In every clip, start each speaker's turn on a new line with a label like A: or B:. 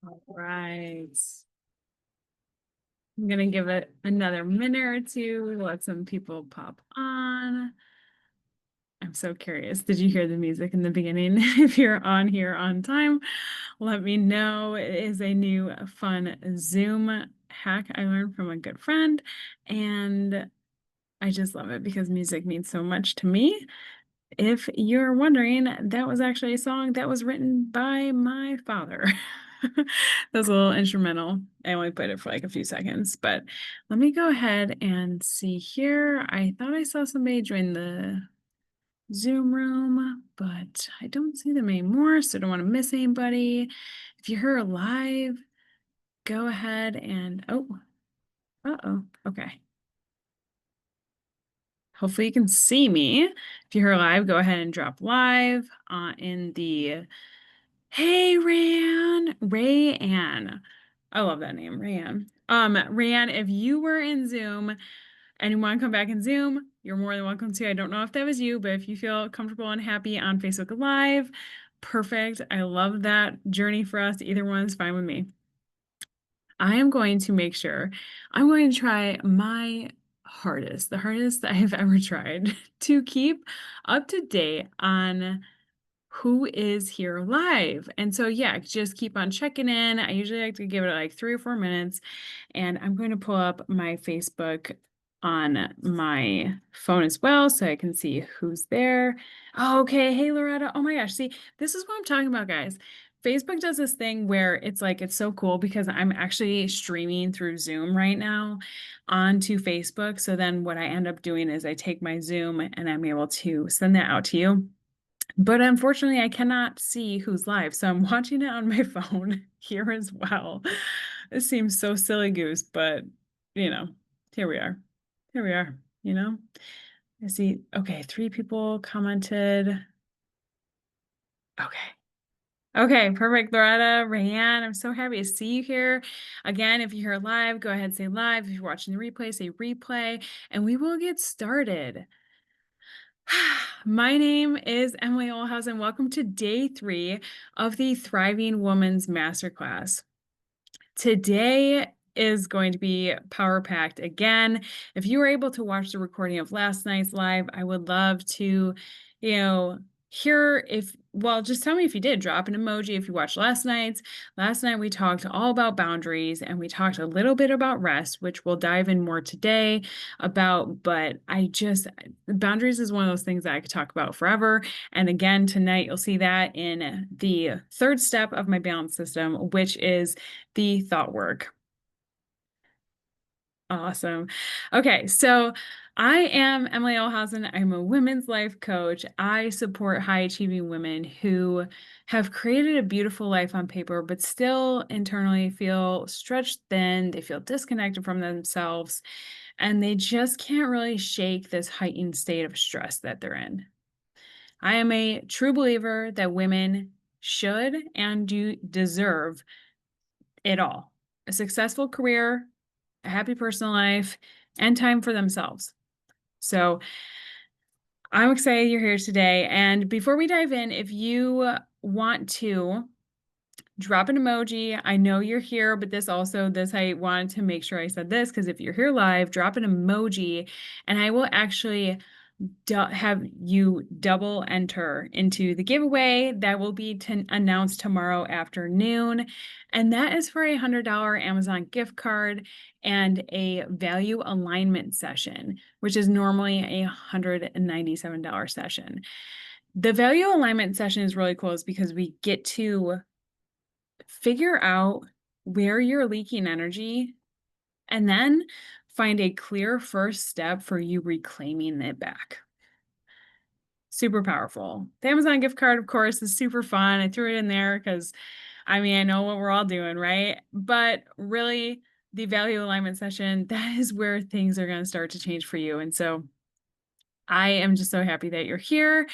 A: All right. I'm gonna give it another minute or two, let some people pop on. I'm so curious. Did you hear the music in the beginning? If you're on here on time, let me know. It is a new fun Zoom hack I learned from a good friend, and I just love it because music means so much to me. If you're wondering, that was actually a song that was written by my father. That's a little instrumental. I only played it for like a few seconds, but let me go ahead and see here. I thought I saw somebody join the Zoom room, but I don't see them anymore, so I don't want to miss anybody. If you're here live, go ahead and, okay. Hopefully you can see me. If you're here live, go ahead and drop live in the Hey Rayanne. I love that name, Rayanne. Rayanne, if you were in Zoom and you want to come back in Zoom, you're more than welcome to. I don't know if that was you, but if you feel comfortable and happy on Facebook Live, perfect. I love that journey for us. Either one is fine with me. I am going to make sure I'm going to try my hardest, the hardest I've ever tried to keep up to date on who is here live. And so, yeah, just keep on checking in. I usually like to give it like 3 or 4 minutes, and I'm going to pull up my Facebook on my phone as well so I can see who's there. Oh, okay. Hey, Loretta. Oh my gosh. See, this is what I'm talking about, guys. Facebook does this thing where it's like, it's so cool because I'm actually streaming through Zoom right now onto Facebook. So then what I end up doing is I take my Zoom and I'm able to send that out to you. But unfortunately, I cannot see who's live, so I'm watching it on my phone here as well. It seems so silly goose, but you know, here we are. Here we are, you know? I see, okay, 3 people commented. Okay. Okay, perfect, Loretta, Rayanne. I'm so happy to see you here. Again, if you're here live, go ahead and say live. If you're watching the replay, say replay, and we will get started. My name is Emily Olhouse, and welcome to day 3 of the Thriving Woman's Masterclass. Today is going to be power-packed again. If you were able to watch the recording of last night's live, I would love to, hear just tell me if you did. Drop an emoji if you watched last night's. Last night we talked all about boundaries and we talked a little bit about rest, which we'll dive in more today about, but boundaries is one of those things that I could talk about forever. And again, tonight you'll see that in the 3rd step of my balance system, which is the thought work. Awesome. Okay, so I am Emily Olhausen. I'm a women's life coach. I support high achieving women who have created a beautiful life on paper, but still internally feel stretched thin. They feel disconnected from themselves, and they just can't really shake this heightened state of stress that they're in. I am a true believer that women should and do deserve it all: a successful career, a happy personal life, and time for themselves. So I'm excited you're here today. And before we dive in, if you want to drop an emoji, I know you're here, but I wanted to make sure I said this because if you're here live, drop an emoji and I will actually have you double enter into the giveaway that will be announced tomorrow afternoon. And that is for a $100 Amazon gift card and a value alignment session, which is normally a $197 session. The value alignment session is really cool because we get to figure out where you're leaking energy and then find a clear first step for you reclaiming it back. Super powerful. The Amazon gift card, of course, is super fun. I threw it in there because, I know what we're all doing, right? But really, the value alignment session, that is where things are going to start to change for you. And so I am just so happy that you're here.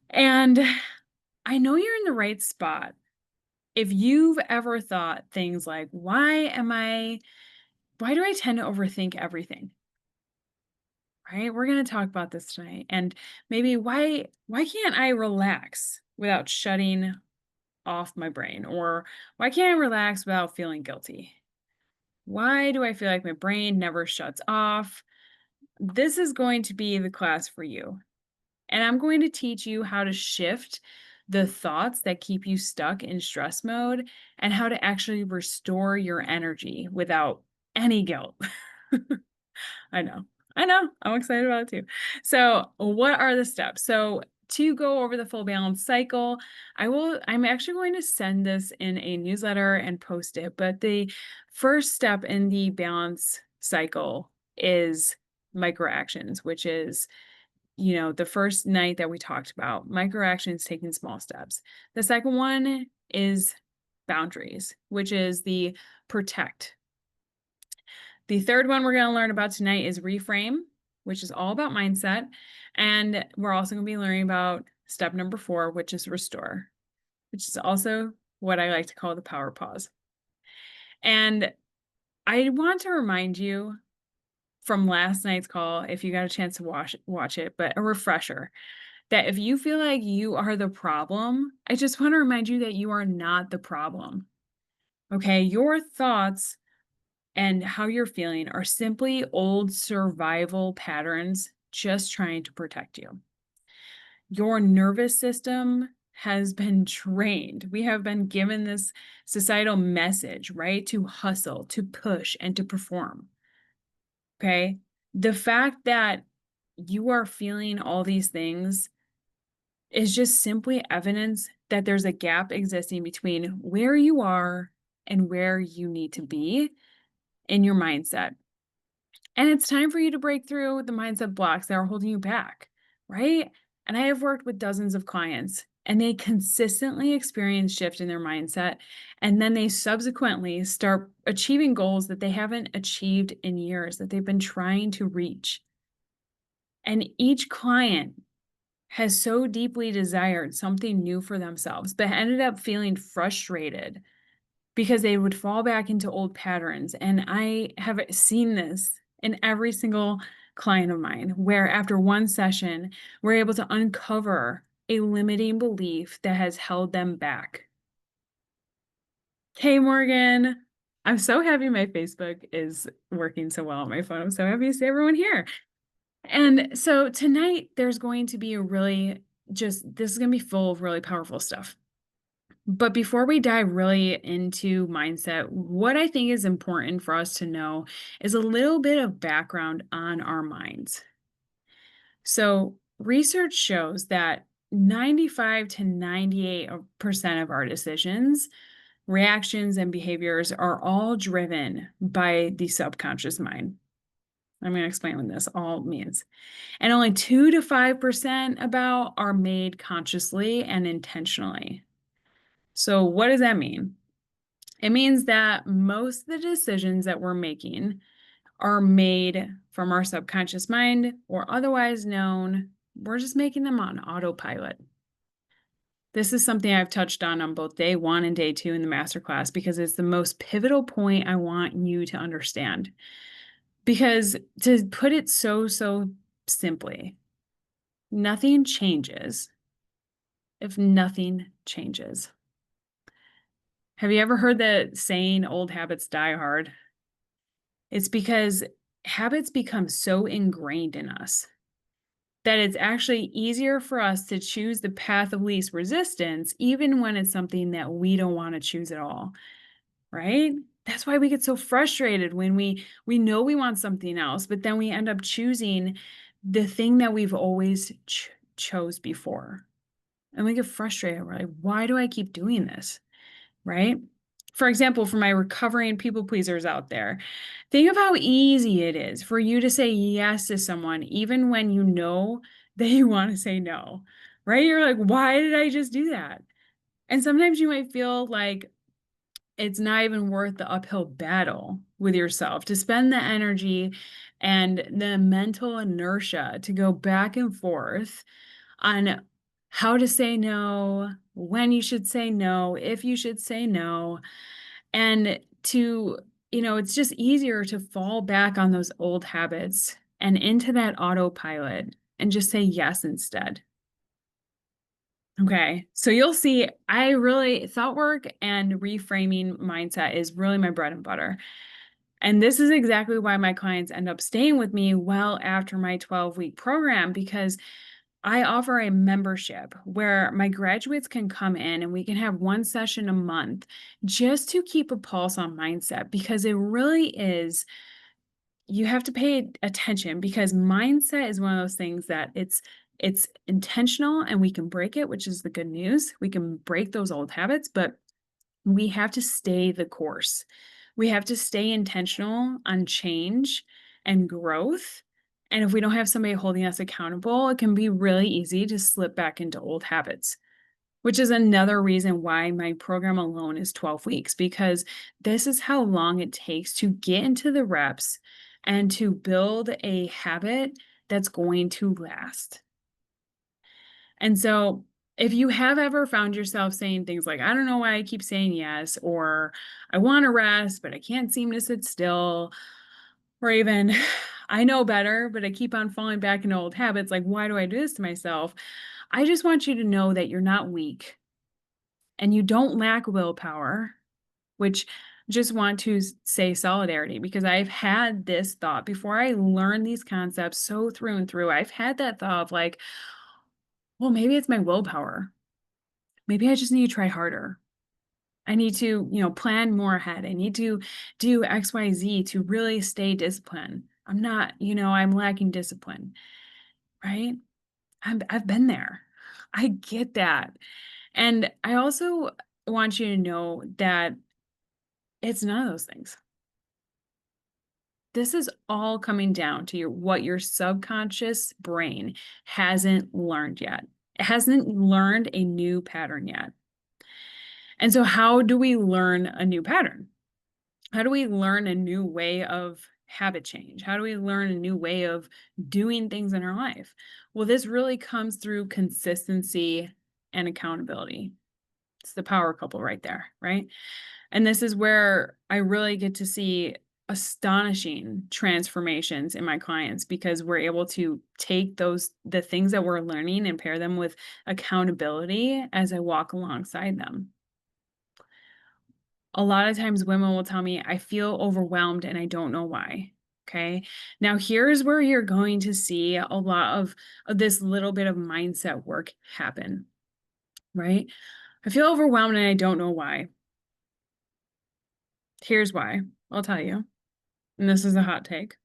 A: And I know you're in the right spot. If you've ever thought things like, why do I tend to overthink everything? Right? We're going to talk about this tonight. And maybe why can't I relax without shutting off my brain? Or why can't I relax without feeling guilty? Why do I feel like my brain never shuts off? This is going to be the class for you. And I'm going to teach you how to shift the thoughts that keep you stuck in stress mode and how to actually restore your energy without any guilt. I know. I know. I'm excited about it too. So, what are the steps? So, to go over the full balance cycle, I'm actually going to send this in a newsletter and post it, but the first step in the balance cycle is micro actions, which is the first night that we talked about, micro actions, taking small steps. The second one is boundaries, which is the protect. The third one we're going to learn about tonight is reframe, which is all about mindset. And we're also going to be learning about step number 4, which is restore, which is also what I like to call the power pause. And I want to remind you from last night's call, if you got a chance to watch it, but a refresher, that if you feel like you are the problem, I just want to remind you that you are not the problem. Okay, your thoughts and how you're feeling are simply old survival patterns just trying to protect you. Your nervous system has been trained. We have been given this societal message, right? To hustle, to push, and to perform. Okay. The fact that you are feeling all these things is just simply evidence that there's a gap existing between where you are and where you need to be in your mindset. And it's time for you to break through the mindset blocks that are holding you back, right? And I have worked with dozens of clients and they consistently experience shift in their mindset. And then they subsequently start achieving goals that they haven't achieved in years, that they've been trying to reach. And each client has so deeply desired something new for themselves, but ended up feeling frustrated because they would fall back into old patterns. And I have seen this in every single client of mine, where after one session, we're able to uncover a limiting belief that has held them back. Hey, Morgan. I'm so happy my Facebook is working so well on my phone. I'm so happy to see everyone here. And so tonight, there's going to be this is going to be full of really powerful stuff. But before we dive really into mindset, what I think is important for us to know is a little bit of background on our minds. So, research shows that 95 to 98% of our decisions, reactions, and behaviors are all driven by the subconscious mind. I'm going to explain what this all means. And only 2 to 5% about are made consciously and intentionally. So what does that mean? It means that most of the decisions that we're making are made from our subconscious mind, or otherwise known, we're just making them on autopilot. This is something I've touched on both day 1 and day 2 in the masterclass because it's the most pivotal point I want you to understand. Because to put it so simply, nothing changes if nothing changes. Have you ever heard the saying, old habits die hard? It's because habits become so ingrained in us that it's actually easier for us to choose the path of least resistance, even when it's something that we don't want to choose at all, right? That's why we get so frustrated when we know we want something else, but then we end up choosing the thing that we've always chose before. And we get frustrated. We're like, why do I keep doing this? Right? For example, for my recovering people pleasers out there, think of how easy it is for you to say yes to someone, even when you know that you want to say no, right? You're like, why did I just do that? And sometimes you might feel like it's not even worth the uphill battle with yourself to spend the energy and the mental inertia to go back and forth on how to say no, when you should say no, if you should say no. And it's just easier to fall back on those old habits and into that autopilot and just say yes instead. Okay. So you'll see, I really thought work and reframing mindset is really my bread and butter. And this is exactly why my clients end up staying with me well after my 12-week program, because I offer a membership where my graduates can come in and we can have one session a month just to keep a pulse on mindset, because it really is, you have to pay attention, because mindset is one of those things that it's intentional and we can break it, which is the good news. We can break those old habits, but we have to stay the course. We have to stay intentional on change and growth. And if we don't have somebody holding us accountable, it can be really easy to slip back into old habits, which is another reason why my program alone is 12 weeks, because this is how long it takes to get into the reps and to build a habit that's going to last. And so, if you have ever found yourself saying things like, I don't know why I keep saying yes, or I want to rest, but I can't seem to sit still, or even I know better, but I keep on falling back into old habits, like, why do I do this to myself? I just want you to know that you're not weak and you don't lack willpower, which just want to say solidarity, because I've had this thought before I learned these concepts so through and through. I've had that thought of like, well, maybe it's my willpower. Maybe I just need to try harder. I need to, plan more ahead. I need to do XYZ to really stay disciplined. I'm not, I'm lacking discipline, right? I've been there. I get that. And I also want you to know that it's none of those things. This is all coming down to what your subconscious brain hasn't learned yet. It hasn't learned a new pattern yet. And so, how do we learn a new pattern? How do we learn a new way of habit change? How do we learn a new way of doing things in our life? Well, this really comes through consistency and accountability. It's the power couple right there, right? And this is where I really get to see astonishing transformations in my clients, because we're able to take the things that we're learning and pair them with accountability as I walk alongside them. A lot of times women will tell me, I feel overwhelmed and I don't know why. Okay. Now, here's where you're going to see a lot of this little bit of mindset work happen, right? I feel overwhelmed and I don't know why. Here's why. I'll tell you. And this is a hot take,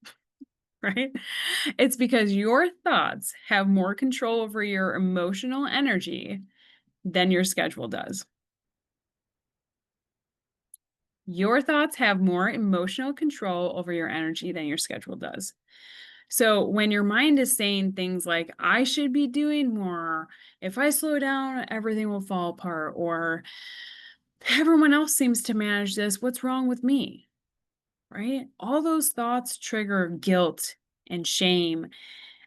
A: right? It's because your thoughts have more control over your emotional energy than your schedule does. Your thoughts have more emotional control over your energy than your schedule does. So when your mind is saying things like, I should be doing more, if I slow down, everything will fall apart, or everyone else seems to manage this, what's wrong with me? Right? All those thoughts trigger guilt and shame,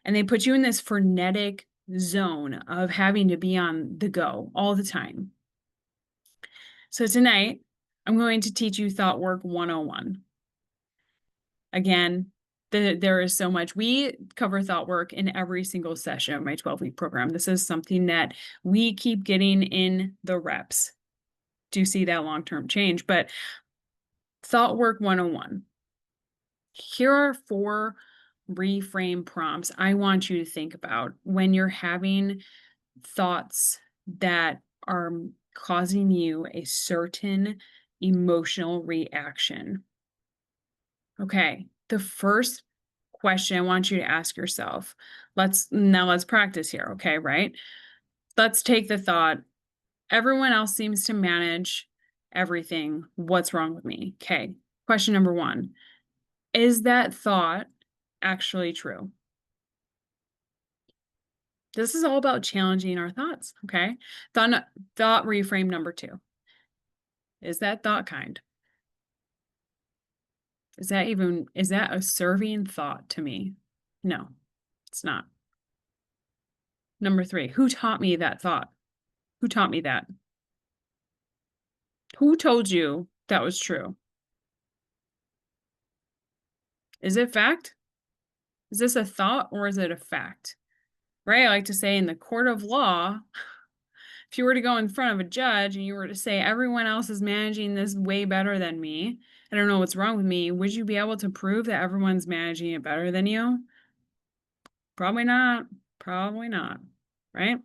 A: and they put you in this frenetic zone of having to be on the go all the time. So tonight, I'm going to teach you Thought Work 101. Again, there is so much. We cover thought work in every single session of my 12-week program. This is something that we keep getting in the reps to see that long-term change. But Thought Work 101. Here are 4 reframe prompts I want you to think about when you're having thoughts that are causing you a certain emotional reaction. Okay, the first question I want you to ask yourself, let's practice here, okay, right? Let's take the thought, everyone else seems to manage everything. What's wrong with me? Okay. Question number 1. Is that thought actually true? This is all about challenging our thoughts, okay? Thought reframe number 2. Is that thought kind? Is that a serving thought to me? No, it's not. Number 3, who taught me that thought? Who taught me that? Who told you that was true? Is it fact? Is this a thought or is it a fact? Right? I like to say in the court of law, If you were to go in front of a judge and you were to say, everyone else is managing this way better than me, I don't know what's wrong with me, would you be able to prove that everyone's managing it better than you? Probably not. Probably not. Right?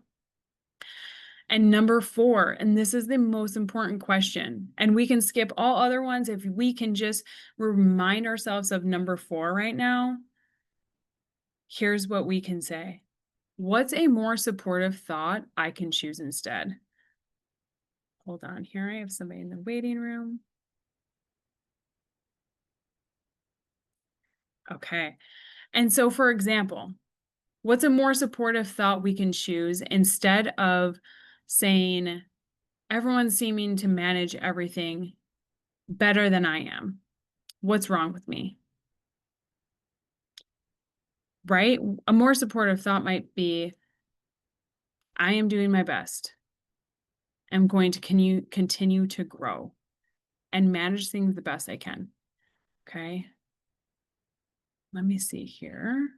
A: And number 4, and this is the most important question, and we can skip all other ones if we can just remind ourselves of number 4 right now. Here's what we can say. What's a more supportive thought I can choose instead? Hold on here. I have somebody in the waiting room. Okay. And so, for example, what's a more supportive thought we can choose instead of saying, everyone's seeming to manage everything better than I am? What's wrong with me? Right? A more supportive thought might be, I am doing my best. I'm going to continue to grow and manage things the best I can. Okay. Let me see here.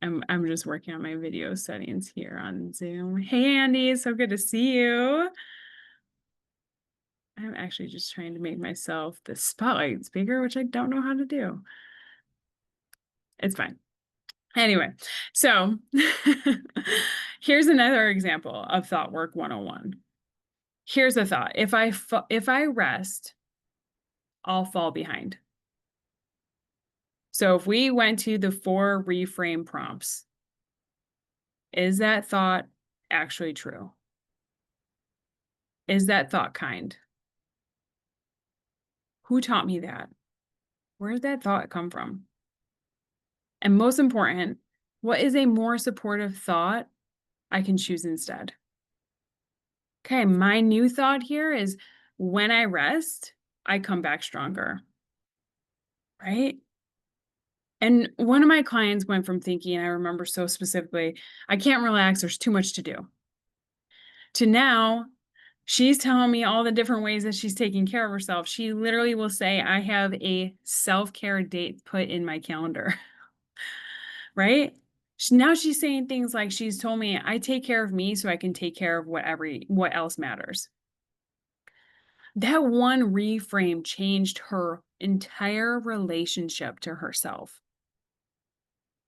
A: I'm just working on my video settings here on Zoom. Hey Andy, so good to see you. I'm actually just trying to make myself the spotlight speaker, which I don't know how to do. It's fine. Anyway, so here's another example of Thought Work 101. Here's a thought. If I rest, I'll fall behind. So if we went to the 4 reframe prompts, is that thought actually true? Is that thought kind? Who taught me that? Where did that thought come from? And most important, what is a more supportive thought I can choose instead? Okay, my new thought here is when I rest, I come back stronger, right? And one of my clients went from thinking, I remember so specifically, I can't relax, there's too much to do, to now she's telling me all the different ways that she's taking care of herself. She literally will say, I have a self-care date put in my calendar, right? Now she's saying things like, she's told me, I take care of me so I can take care of what else matters. That one reframe changed her entire relationship to herself.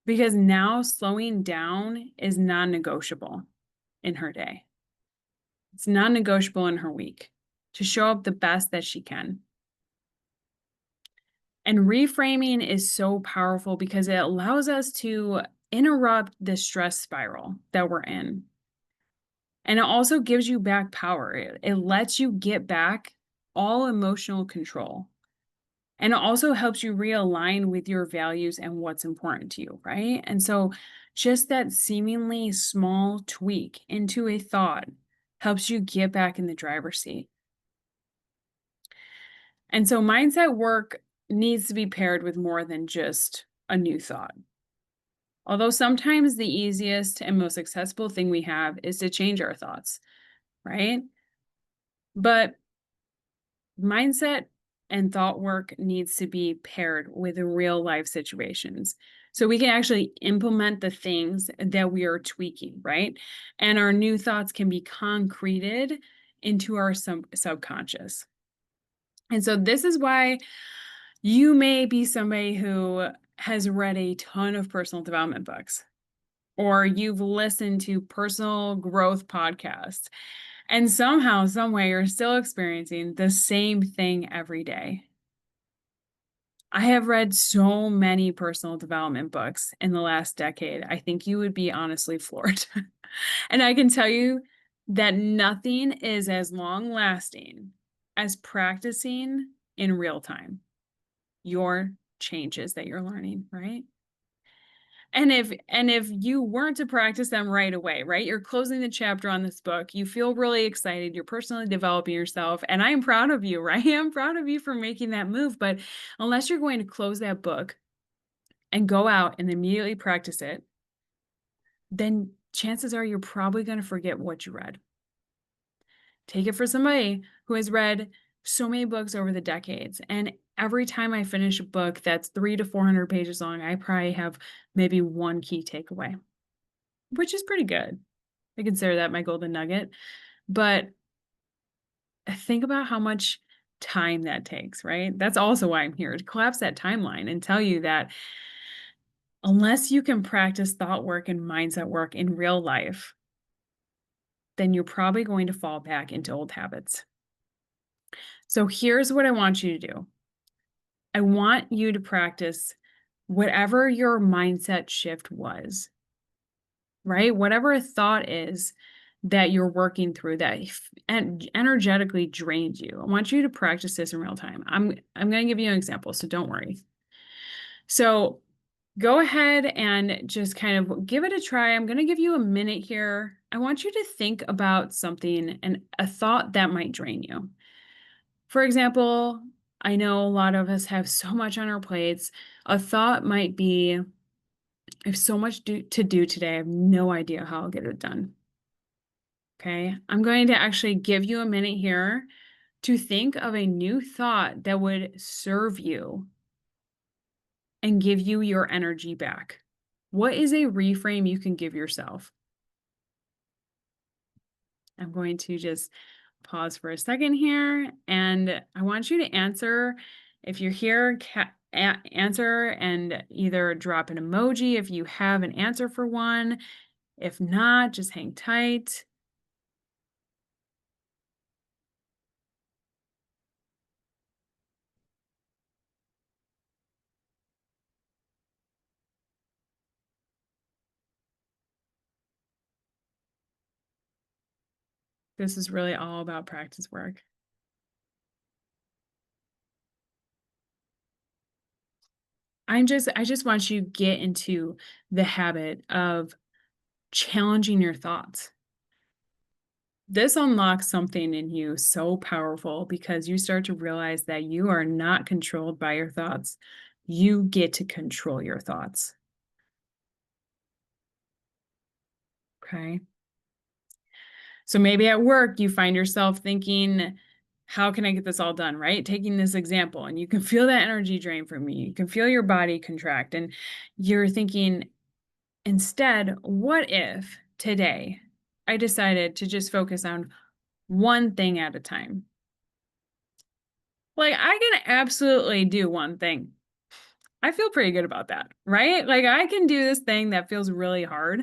A: Because now slowing down is non-negotiable in her day. It's non-negotiable in her week to show up the best that she can. And reframing is so powerful because it allows us to interrupt the stress spiral that we're in. And it also gives you back power. It lets you get back all emotional control. And it also helps you realign with your values and what's important to you, right? And so just that seemingly small tweak into a thought helps you get back in the driver's seat. And so mindset work needs to be paired with more than just a new thought. Although sometimes the easiest and most accessible thing we have is to change our thoughts, right? But mindset and thought work needs to be paired with real life situations. So we can actually implement the things that we are tweaking, right? And our new thoughts can be concreted into our subconscious. And so this is why you may be somebody who has read a ton of personal development books, or you've listened to personal growth podcasts, and somehow, some way, you're still experiencing the same thing every day. I have read so many personal development books in the last decade. I think you would be honestly floored. And I can tell you that nothing is as long lasting as practicing in real time your changes that you're learning, right? And if you weren't to practice them right away, right? You're closing the chapter on this book. You feel really excited. You're personally developing yourself. And I'm proud of you, right? I'm proud of you for making that move. But unless you're going to close that book and go out and immediately practice it, then chances are you're probably going to forget what you read. Take it for somebody who has read so many books over the decades. And every time I finish a book that's 300 to 400 pages long, I probably have maybe one key takeaway, which is pretty good. I consider that my golden nugget. But think about how much time that takes, right? That's also why I'm here, to collapse that timeline and tell you that unless you can practice thought work and mindset work in real life, then you're probably going to fall back into old habits. So here's what I want you to do. I want you to practice whatever your mindset shift was, right? Whatever a thought is that you're working through that energetically drains you. I want you to practice this in real time. I'm going to give you an example, so don't worry. So go ahead and just kind of give it a try. I'm going to give you a minute here. I want you to think about something and a thought that might drain you. For example, I know a lot of us have so much on our plates. A thought might be, I have so much to do today. I have no idea how I'll get it done. Okay, I'm going to actually give you a minute here to think of a new thought that would serve you and give you your energy back. What is a reframe you can give yourself? I'm going to just pause for a second here, and I want you to answer. If you're here, answer and either drop an emoji if you have an answer for one. If not, just hang tight. This is really all about practice work. I just want you to get into the habit of challenging your thoughts. This unlocks something in you so powerful because you start to realize that you are not controlled by your thoughts. You get to control your thoughts. Okay. So maybe at work, you find yourself thinking, how can I get this all done? Right? Taking this example, and you can feel that energy drain from you. You can feel your body contract, and you're thinking, instead, what if today I decided to just focus on one thing at a time? Like, I can absolutely do one thing. I feel pretty good about that, right? Like, I can do this thing that feels really hard.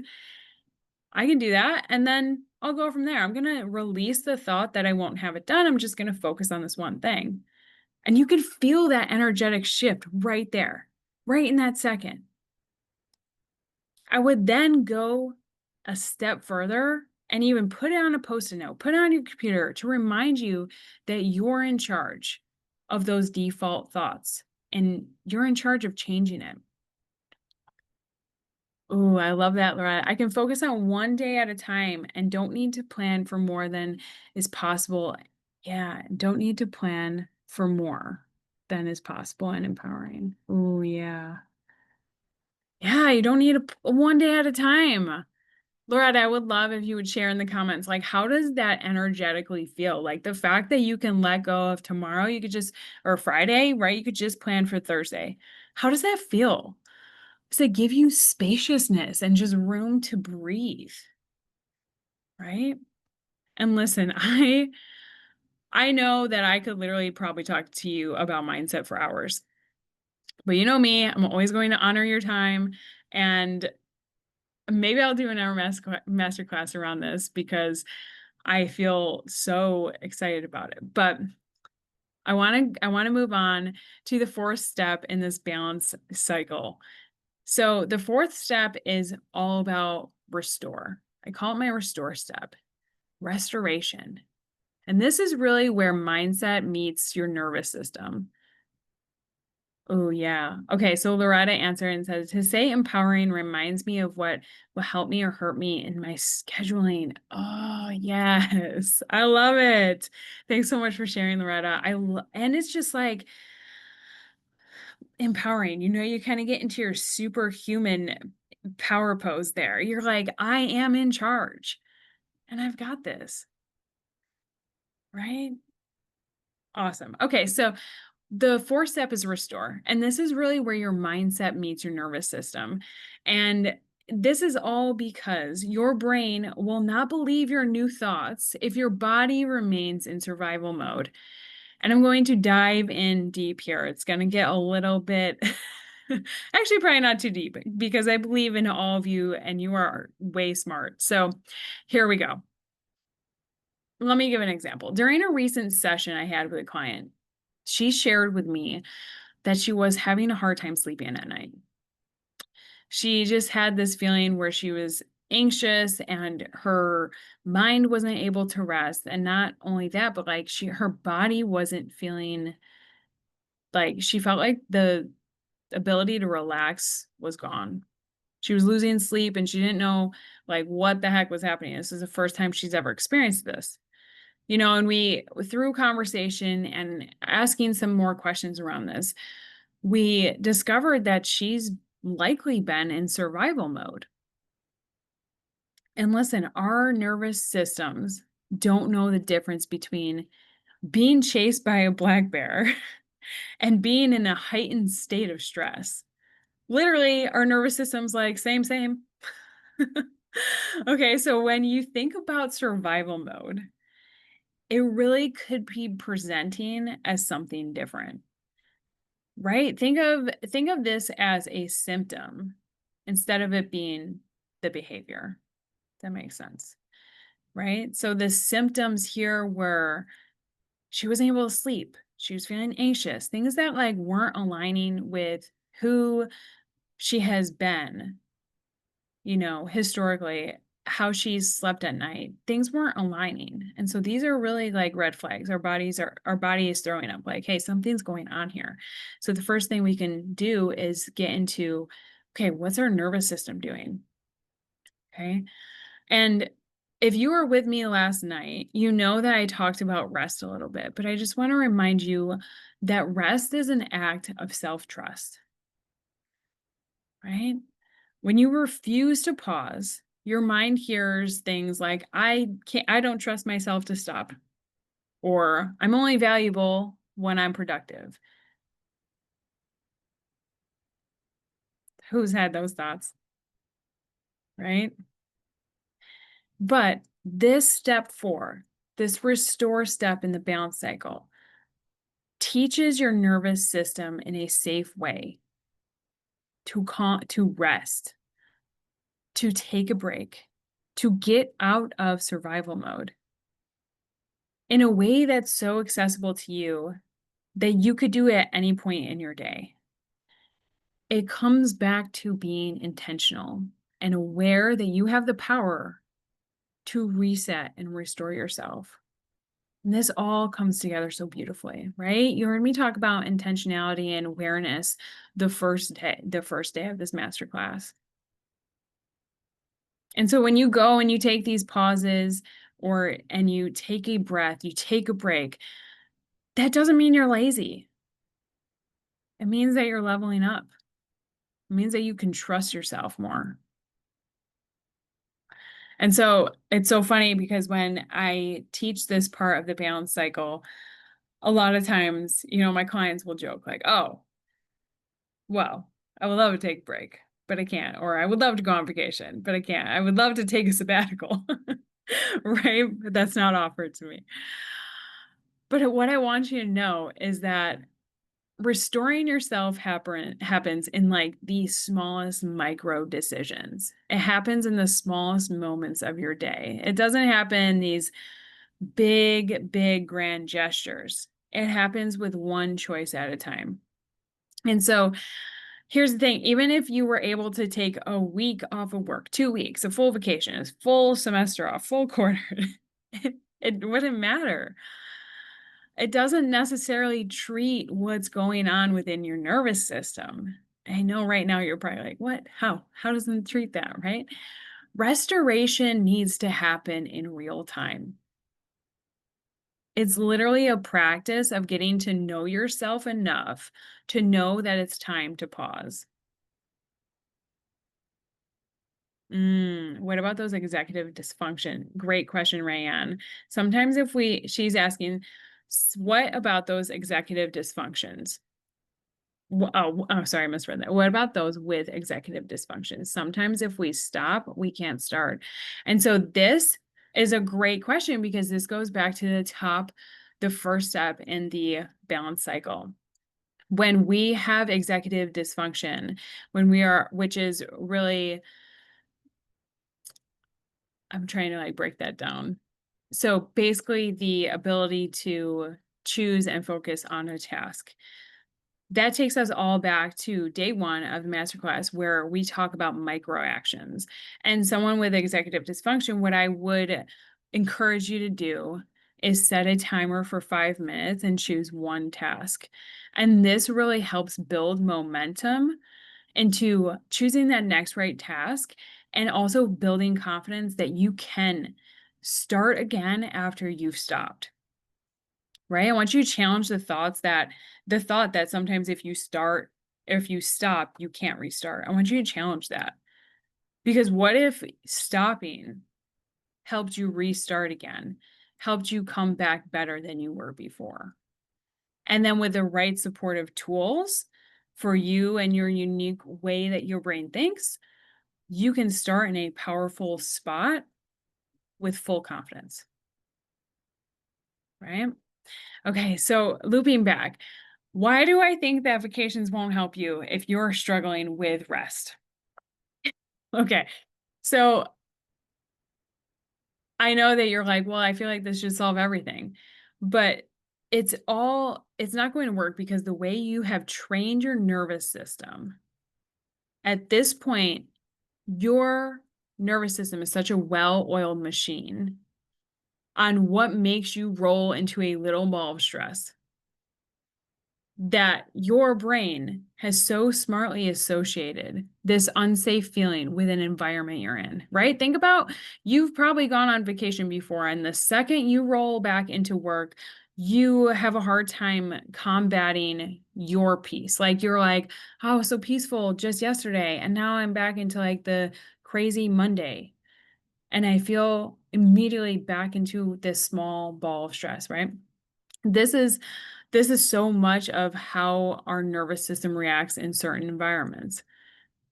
A: I can do that, and then I'll go from there. I'm going to release the thought that I won't have it done. I'm just going to focus on this one thing. And you can feel that energetic shift right there, right in that second. I would then go a step further and even put it on a Post-it note, put it on your computer to remind you that you're in charge of those default thoughts and you're in charge of changing it. Oh, I love that, Laura. I can focus on one day at a time and don't need to plan for more than is possible. Yeah, don't need to plan for more than is possible and empowering. Oh, yeah. Yeah, you don't need a one day at a time. Loretta, I would love if you would share in the comments, like, how does that energetically feel? Like the fact that you can let go of tomorrow, you could just, or Friday, right? You could just plan for Thursday. How does that feel? Does it give you spaciousness and just room to breathe? Right? And listen, I know that I could literally probably talk to you about mindset for hours. But you know me, I'm always going to honor your time, and maybe I'll do another masterclass around this because I feel so excited about it. But I want to move on to the fourth step in this balance cycle. So the fourth step is all about restore. I call it my restore step, restoration. And this is really where mindset meets your nervous system. Oh, yeah. Okay, so Loretta answered and says, to say empowering reminds me of what will help me or hurt me in my scheduling. Oh, yes. I love it. Thanks so much for sharing, Loretta. And it's just like empowering. You know, you kind of get into your superhuman power pose there. You're like, I am in charge and I've got this, right? Awesome. Okay, so the fourth step is restore. And this is really where your mindset meets your nervous system. And this is all because your brain will not believe your new thoughts if your body remains in survival mode. And I'm going to dive in deep here. It's going to get a little bit, actually, probably not too deep because I believe in all of you and you are way smart. So here we go. Let me give an example. During a recent session I had with a client, she shared with me that she was having a hard time sleeping at night. She just had this feeling where she was anxious and her mind wasn't able to rest. And not only that, but like her body wasn't feeling like she felt like the ability to relax was gone. She was losing sleep and she didn't know like what the heck was happening. This is the first time she's ever experienced this. And we, through conversation and asking some more questions around this, we discovered that she's likely been in survival mode. And listen, our nervous systems don't know the difference between being chased by a black bear and being in a heightened state of stress. Literally, our nervous system's like, same, same. Okay, so when you think about survival mode, it really could be presenting as something different, right? Think of this as a symptom instead of it being the behavior. That makes sense, right? So the symptoms here were she wasn't able to sleep. She was feeling anxious, things that like weren't aligning with who she has been, historically, how she's slept at night. Things weren't aligning. And so these are really like red flags. Our body is throwing up like, hey, something's going on here. So the first thing we can do is get into, okay, what's our nervous system doing? Okay. And if you were with me last night, you know that I talked about rest a little bit, but I just want to remind you that rest is an act of self-trust, right? When you refuse to pause, your mind hears things like, I don't trust myself to stop, or I'm only valuable when I'm productive. Who's had those thoughts, right? But this step 4, this restore step in the balance cycle, teaches your nervous system in a safe way to rest, to take a break, to get out of survival mode in a way that's so accessible to you that you could do it at any point in your day. It comes back to being intentional and aware that you have the power to reset and restore yourself. And this all comes together so beautifully, right? You heard me talk about intentionality and awareness the first day of this masterclass. And so when you go and you take these pauses and you take a breath, you take a break, that doesn't mean you're lazy. It means that you're leveling up. It means that you can trust yourself more. And so it's so funny because when I teach this part of the balance cycle, a lot of times, my clients will joke like, oh, well, I would love to take a break, but I can't. Or I would love to go on vacation, but I can't. I would love to take a sabbatical, right? But that's not offered to me. But what I want you to know is that restoring yourself happens in like the smallest micro decisions. It happens in the smallest moments of your day. It doesn't happen in these big, big, grand gestures. It happens with one choice at a time. And so here's the thing, even if you were able to take a week off of work, 2 weeks, a full vacation, a full semester off, full quarter, it wouldn't matter. It doesn't necessarily treat what's going on within your nervous system. I know right now you're probably like, what? How? How doesn't it treat that, right? Restoration needs to happen in real time. It's literally a practice of getting to know yourself enough to know that it's time to pause. What about those executive dysfunction? Great question, Rayanne. Sometimes she's asking, what about those executive dysfunctions? Oh, sorry, I misread that. What about those with executive dysfunction? Sometimes if we stop, we can't start. And so this is a great question because this goes back to the first step in the balance cycle. When we have executive dysfunction, which is really, I'm trying to like break that down. So basically the ability to choose and focus on a task. That takes us all back to day one of the masterclass where we talk about micro actions. And someone with executive dysfunction, what I would encourage you to do is set a timer for 5 minutes and choose one task. And this really helps build momentum into choosing that next right task and also building confidence that you can start again after you've stopped. Right? I want you to challenge the thought that sometimes if you stop, you can't restart. I want you to challenge that. Because what if stopping helped you restart again, helped you come back better than you were before? And then with the right supportive tools for you and your unique way that your brain thinks, you can start in a powerful spot with full confidence. Right? Okay, so looping back, why do I think that vacations won't help you if you're struggling with rest? Okay, so I know that you're like, well, I feel like this should solve everything, but it's not going to work because the way you have trained your nervous system at this point, your nervous system is such a well-oiled machine on what makes you roll into a little ball of stress that your brain has so smartly associated this unsafe feeling with an environment you're in, right? Think about you've probably gone on vacation before, and the second you roll back into work, you have a hard time combating your peace. Like you're like, oh, so peaceful just yesterday, and now I'm back into like the crazy Monday. And I feel immediately back into this small ball of stress, right? This is this is so much of how our nervous system reacts in certain environments.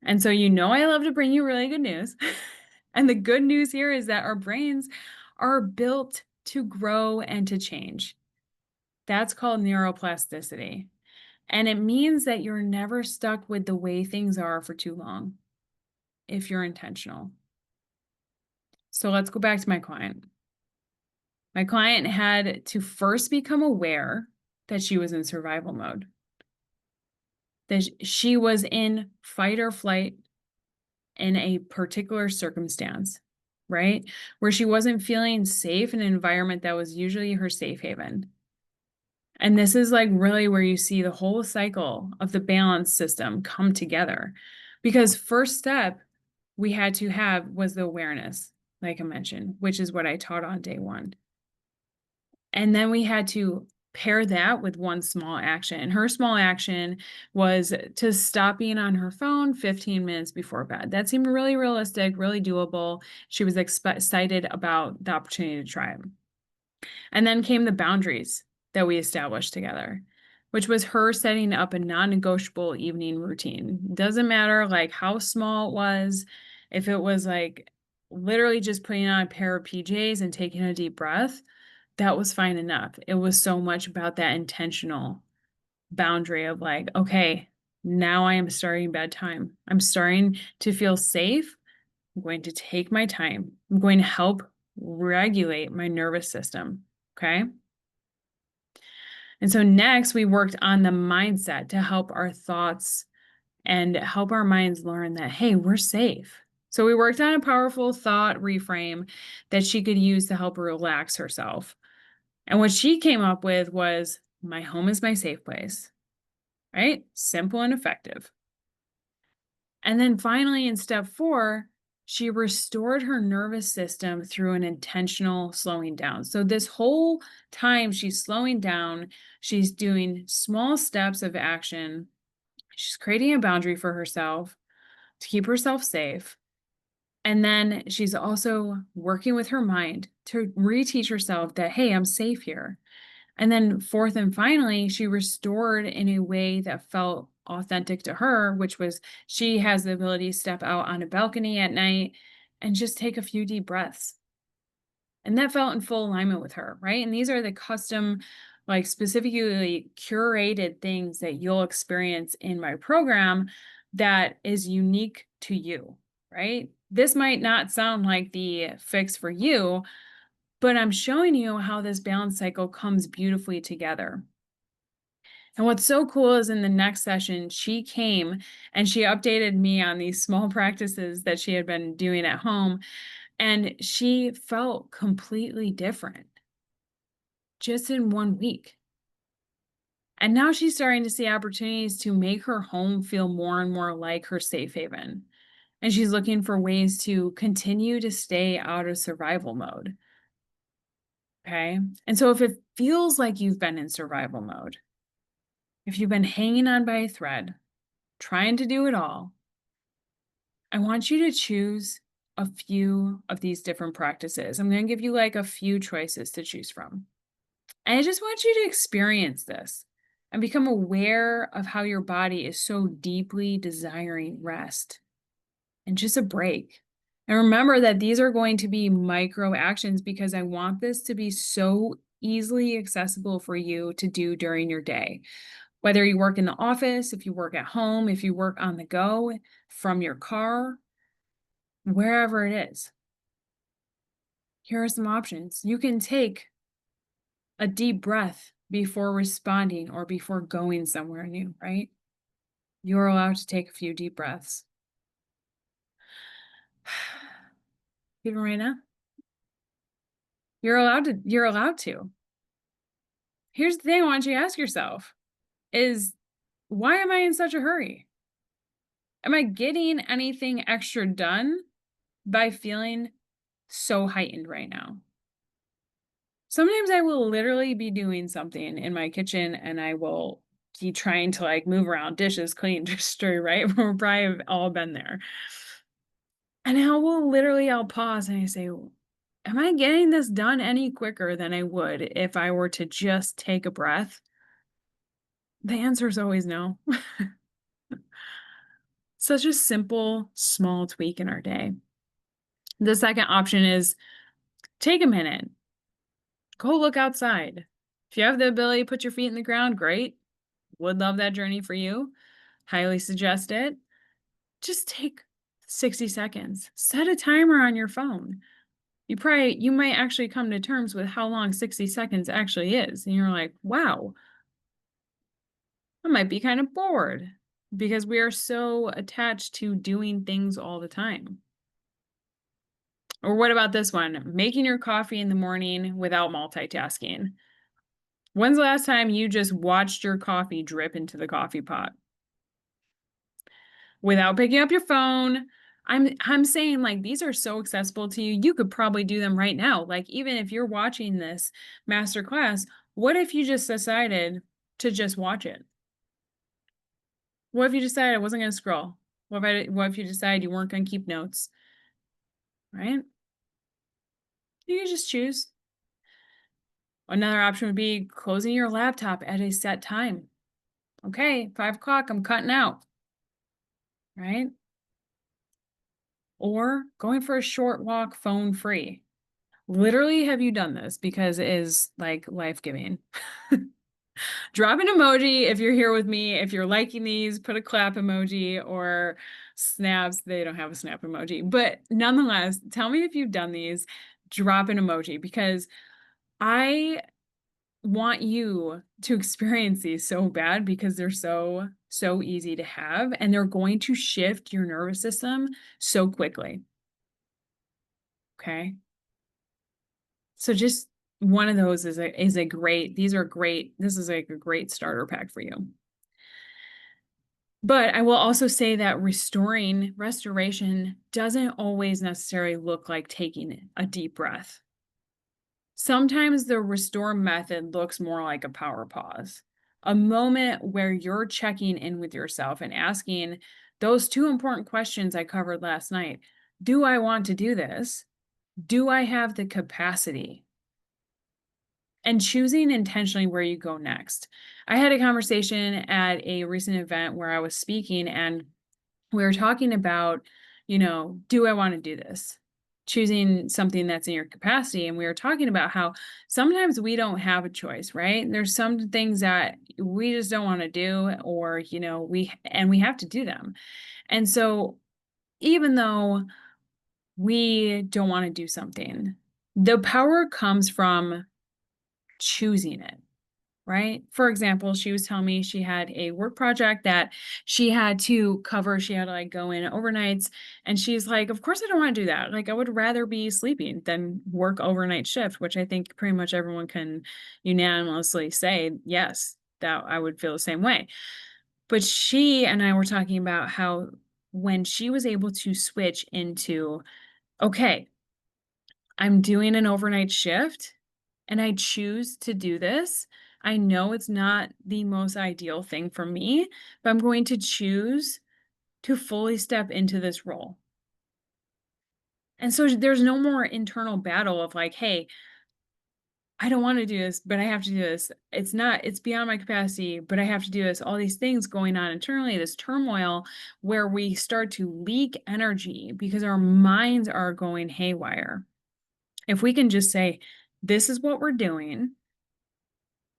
A: And so, I love to bring you really good news. And the good news here is that our brains are built to grow and to change. That's called neuroplasticity. And it means that you're never stuck with the way things are for too long if you're intentional. So let's go back to my client. My client had to first become aware that she was in survival mode, that she was in fight or flight in a particular circumstance, right? Where she wasn't feeling safe in an environment that was usually her safe haven. And this is like really where you see the whole cycle of the balance system come together. Because first step we had to have was the awareness, like I mentioned, which is what I taught on day one. And then we had to pair that with one small action. And her small action was to stop being on her phone 15 minutes before bed. That seemed really realistic, really doable. She was excited about the opportunity to try it. And then came the boundaries that we established together, which was her setting up a non-negotiable evening routine. Doesn't matter like how small it was, if it was like literally just putting on a pair of PJs and taking a deep breath, that was fine enough. It was so much about that intentional boundary of like, okay, now I am starting bedtime. I'm starting to feel safe. I'm going to take my time. I'm going to help regulate my nervous system. Okay. And so next we worked on the mindset to help our thoughts and help our minds learn that, hey, we're safe. So we worked on a powerful thought reframe that she could use to help her relax herself. And what she came up with was, my home is my safe place, right? Simple and effective. And then finally, in step 4, she restored her nervous system through an intentional slowing down. So this whole time she's slowing down, she's doing small steps of action. She's creating a boundary for herself to keep herself safe. And then she's also working with her mind to reteach herself that, hey, I'm safe here. And then fourth and finally, she restored in a way that felt authentic to her, which was she has the ability to step out on a balcony at night and just take a few deep breaths. And that felt in full alignment with her, right? And these are the custom, like specifically curated things that you'll experience in my program that is unique to you, right? This might not sound like the fix for you, but I'm showing you how this balance cycle comes beautifully together. And what's so cool is in the next session, she came and she updated me on these small practices that she had been doing at home. And she felt completely different just in 1 week. And now she's starting to see opportunities to make her home feel more and more like her safe haven. And she's looking for ways to continue to stay out of survival mode. Okay. And so if it feels like you've been in survival mode, if you've been hanging on by a thread, trying to do it all, I want you to choose a few of these different practices. I'm going to give you like a few choices to choose from. And I just want you to experience this and become aware of how your body is so deeply desiring rest and just a break. And remember that these are going to be micro actions because I want this to be so easily accessible for you to do during your day. Whether you work in the office, if you work at home, if you work on the go from your car, wherever it is, here are some options. You can take a deep breath before responding or before going somewhere new, right? You're allowed to take a few deep breaths. Even right now. You're allowed to. Here's the thing I want you to ask yourself is why am I in such a hurry? Am I getting anything extra done by feeling so heightened right now? Sometimes I will literally be doing something in my kitchen and I will be trying to like move around dishes, clean, just stir, right? We're probably have all been there. And I'll pause and I say, am I getting this done any quicker than I would if I were to just take a breath? The answer is always no. Such a simple, small tweak in our day. The second option is take a minute, go look outside. If you have the ability to put your feet in the ground, great. Would love that journey for you. Highly suggest it. Just take 60 seconds. Set a timer on your phone. You might actually come to terms with how long 60 seconds actually is. And you're like, wow, I might be kind of bored because we are so attached to doing things all the time. Or what about this one? Making your coffee in the morning without multitasking. When's the last time you just watched your coffee drip into the coffee pot without picking up your phone? I'm saying like these are so accessible to you. You could probably do them right now. Like even if you're watching this masterclass, what if you just decided to just watch it? What if you decided I wasn't going to scroll? What if you decided you weren't going to keep notes? Right? You can just choose. Another option would be closing your laptop at a set time. Okay, 5 o'clock, I'm cutting out. Right? Or going for a short walk phone free. Literally, have you done this? Because it is like life-giving. Drop an emoji if you're here with me. If you're liking these, put a clap emoji or snaps. They don't have a snap emoji. But nonetheless, tell me if you've done these. Drop an emoji because I want you to experience these so bad because they're so easy to have and they're going to shift your nervous system so quickly. Okay? So just one of those is a great, these are great. This is like a great starter pack for you. But I will also say that restoration doesn't always necessarily look like taking a deep breath. Sometimes the restore method looks more like a power pause, a moment where you're checking in with yourself and asking those two important questions I covered last night. Do I want to do this? Do I have the capacity? and choosing intentionally where you go next. I had a conversation at a recent event where I was speaking, and we were talking about, do I want to do this? Choosing something that's in your capacity. And we were talking about how sometimes we don't have a choice, right? There's some things that we just don't want to do, or, we have to do them. And so even though we don't want to do something, the power comes from choosing it. Right? For example, she was telling me she had a work project that she had to cover. She had to like go in overnights. And she's like, of course I don't want to do that. Like I would rather be sleeping than work overnight shift, which I think pretty much everyone can unanimously say, yes, that I would feel the same way. But she and I were talking about how when she was able to switch into, okay, I'm doing an overnight shift and I choose to do this. I know it's not the most ideal thing for me, but I'm going to choose to fully step into this role. And so there's no more internal battle of like, hey, I don't want to do this, but I have to do this. It's beyond my capacity, but I have to do this. All these things going on internally, this turmoil where we start to leak energy because our minds are going haywire. If we can just say, this is what we're doing,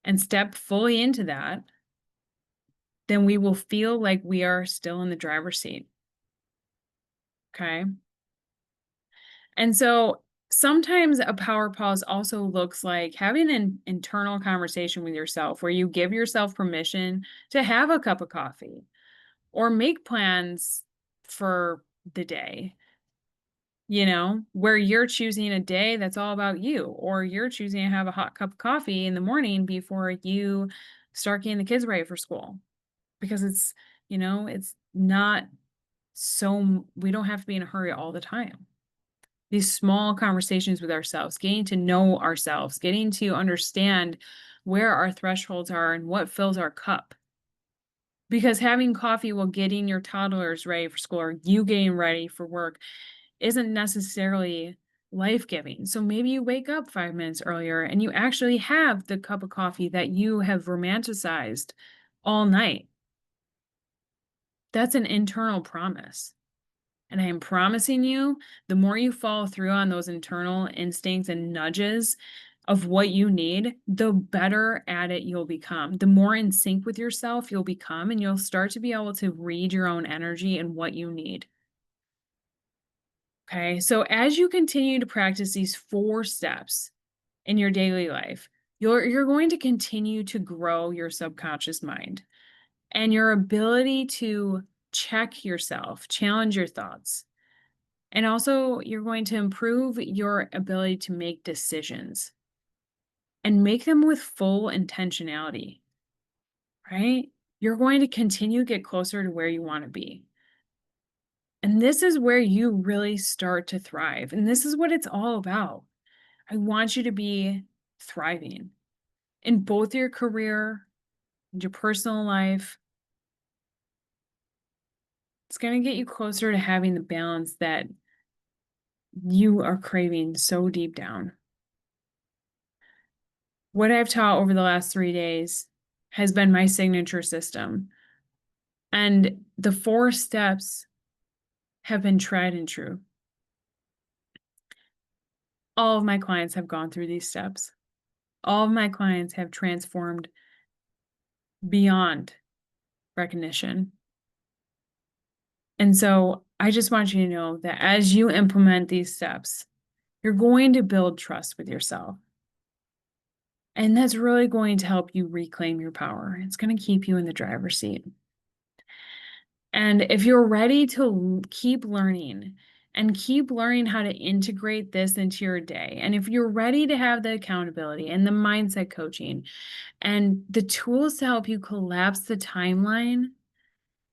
A: and step fully into that, then we will feel like we are still in the driver's seat. Okay. And so sometimes a power pause also looks like having an internal conversation with yourself where you give yourself permission to have a cup of coffee or make plans for the day, where you're choosing a day that's all about you, or you're choosing to have a hot cup of coffee in the morning before you start getting the kids ready for school. Because it's not we don't have to be in a hurry all the time. These small conversations with ourselves, getting to know ourselves, getting to understand where our thresholds are and what fills our cup. Because having coffee while getting your toddlers ready for school or you getting ready for work isn't necessarily life-giving. So maybe you wake up 5 minutes earlier and you actually have the cup of coffee that you have romanticized all night. That's an internal promise. And I am promising you, the more you follow through on those internal instincts and nudges of what you need, the better at it you'll become. The more in sync with yourself you'll become, and you'll start to be able to read your own energy and what you need. Okay, so as you continue to practice these 4 steps in your daily life, you're going to continue to grow your subconscious mind and your ability to check yourself, challenge your thoughts. And also, you're going to improve your ability to make decisions and make them with full intentionality, right? You're going to continue to get closer to where you want to be. And this is where you really start to thrive. And this is what it's all about. I want you to be thriving in both your career and your personal life. It's going to get you closer to having the balance that you are craving so deep down. What I've taught over the last 3 days has been my signature system. And the 4 steps have been tried and true. All of my clients have gone through these steps. All of my clients have transformed beyond recognition. And so I just want you to know that as you implement these steps, you're going to build trust with yourself. And that's really going to help you reclaim your power. It's going to keep you in the driver's seat. And if you're ready to keep learning and keep learning how to integrate this into your day, and if you're ready to have the accountability and the mindset coaching and the tools to help you collapse the timeline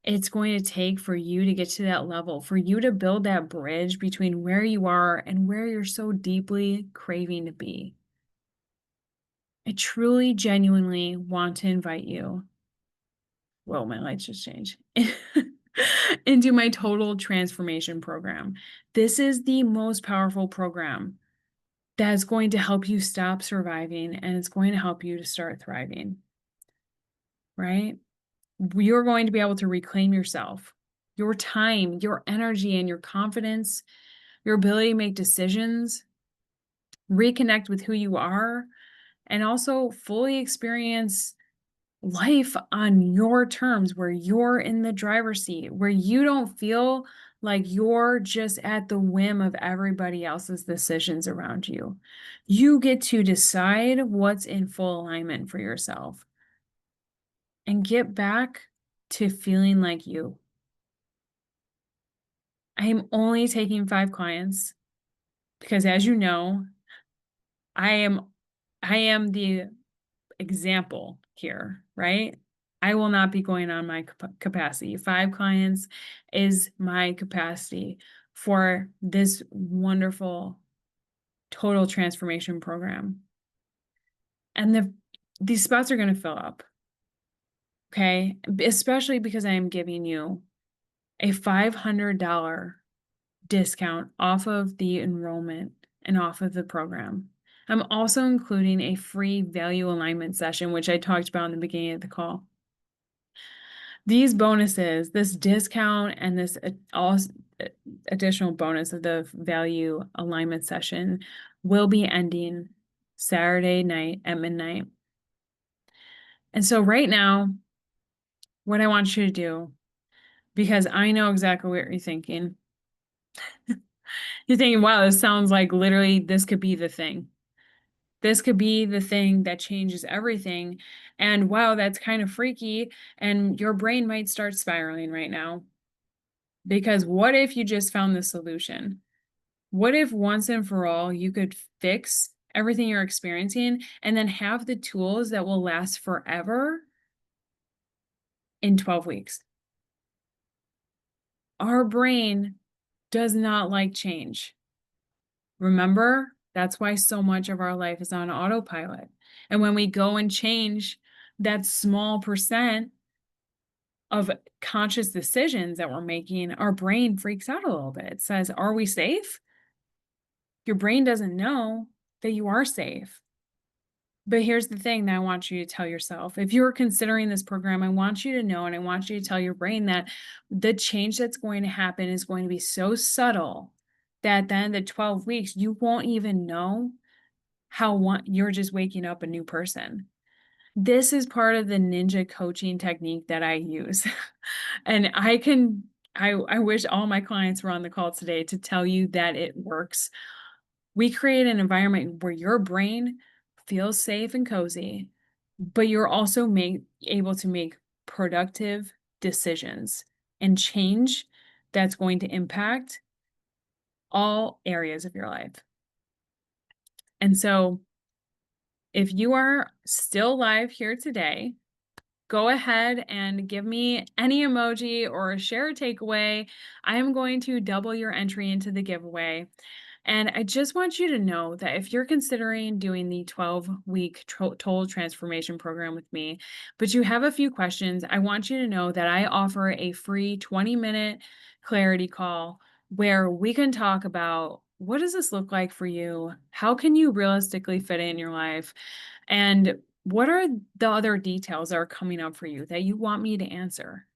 A: it's going to take for you to get to that level, for you to build that bridge between where you are and where you're so deeply craving to be. I truly, genuinely want to invite you. Whoa, my lights just changed. Into my total transformation program. This is the most powerful program that's going to help you stop surviving, and it's going to help you to start thriving, right? You're going to be able to reclaim yourself, your time, your energy, and your confidence, your ability to make decisions, reconnect with who you are, and also fully experience life on your terms, where you're in the driver's seat, where you don't feel like you're just at the whim of everybody else's decisions around you. You get to decide what's in full alignment for yourself and get back to feeling like you. I am only taking 5 clients because, as you know, I am the example here, right? I will not be going on my capacity. 5 clients is my capacity for this wonderful total transformation program. And these spots are going to fill up, okay? Especially because I am giving you a $500 discount off of the enrollment and off of the program. I'm also including a free value alignment session, which I talked about in the beginning of the call. These bonuses, this discount and this additional bonus of the value alignment session will be ending Saturday night at midnight. And so right now, what I want you to do, because I know exactly what you're thinking. You're thinking, wow, this sounds like literally this could be the thing. This could be the thing that changes everything. And wow, that's kind of freaky. And your brain might start spiraling right now. Because what if you just found the solution? What if once and for all you could fix everything you're experiencing and then have the tools that will last forever in 12 weeks? Our brain does not like change. Remember, that's why so much of our life is on autopilot. And when we go and change that small percent of conscious decisions that we're making, our brain freaks out a little bit. It says, are we safe? Your brain doesn't know that you are safe. But here's the thing that I want you to tell yourself. If you're considering this program, I want you to know, and I want you to tell your brain that the change that's going to happen is going to be so subtle that at the end of 12 weeks, you won't even know how you're just waking up a new person. This is part of the ninja coaching technique that I use. And I wish all my clients were on the call today to tell you that it works. We create an environment where your brain feels safe and cozy, but you're also able to make productive decisions and change that's going to impact all areas of your life. And so if you are still live here today, go ahead and give me any emoji or share a takeaway. I am going to double your entry into the giveaway. And I just want you to know that if you're considering doing the 12-week total transformation program with me, but you have a few questions, I want you to know that I offer a free 20-minute clarity call where we can talk about, what does this look like for you? How can you realistically fit it in your life? And what are the other details that are coming up for you that you want me to answer?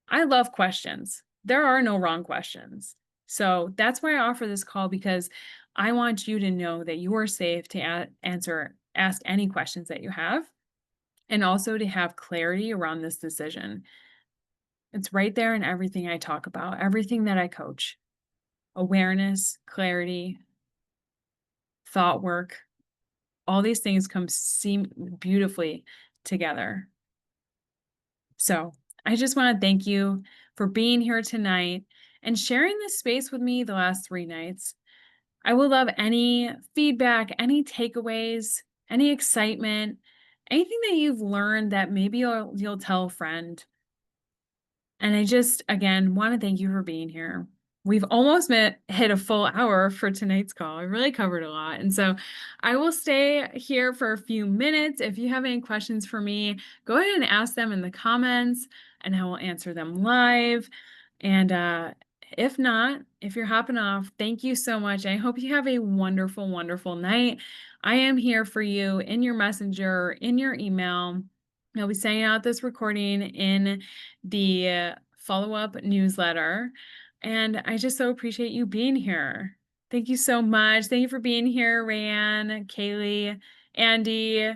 A: I love questions. There are no wrong questions. So that's why I offer this call, because I want you to know that you are safe to ask any questions that you have, and also to have clarity around this decision. It's right there in everything I talk about, everything that I coach. Awareness, clarity, thought work, all these things seem beautifully together. So I just want to thank you for being here tonight and sharing this space with me the last 3 nights. I would love any feedback, any takeaways, any excitement, anything that you've learned that maybe you'll tell a friend. And I just, again, want to thank you for being here. We've almost hit a full hour for tonight's call. I really covered a lot. And so I will stay here for a few minutes. If you have any questions for me, go ahead and ask them in the comments, and I will answer them live. And If not, if you're hopping off, thank you so much. I hope you have a wonderful, wonderful night. I am here for you in your messenger, in your email. I'll be sending out this recording in the follow-up newsletter. And I just so appreciate you being here. Thank you so much. Thank you for being here, Rayanne, Kaylee, Andy,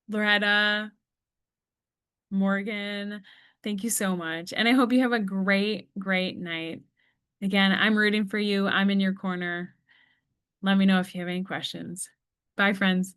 A: Loretta, Morgan. Thank you so much. And I hope you have a great, great night. Again, I'm rooting for you. I'm in your corner. Let me know if you have any questions. Bye, friends.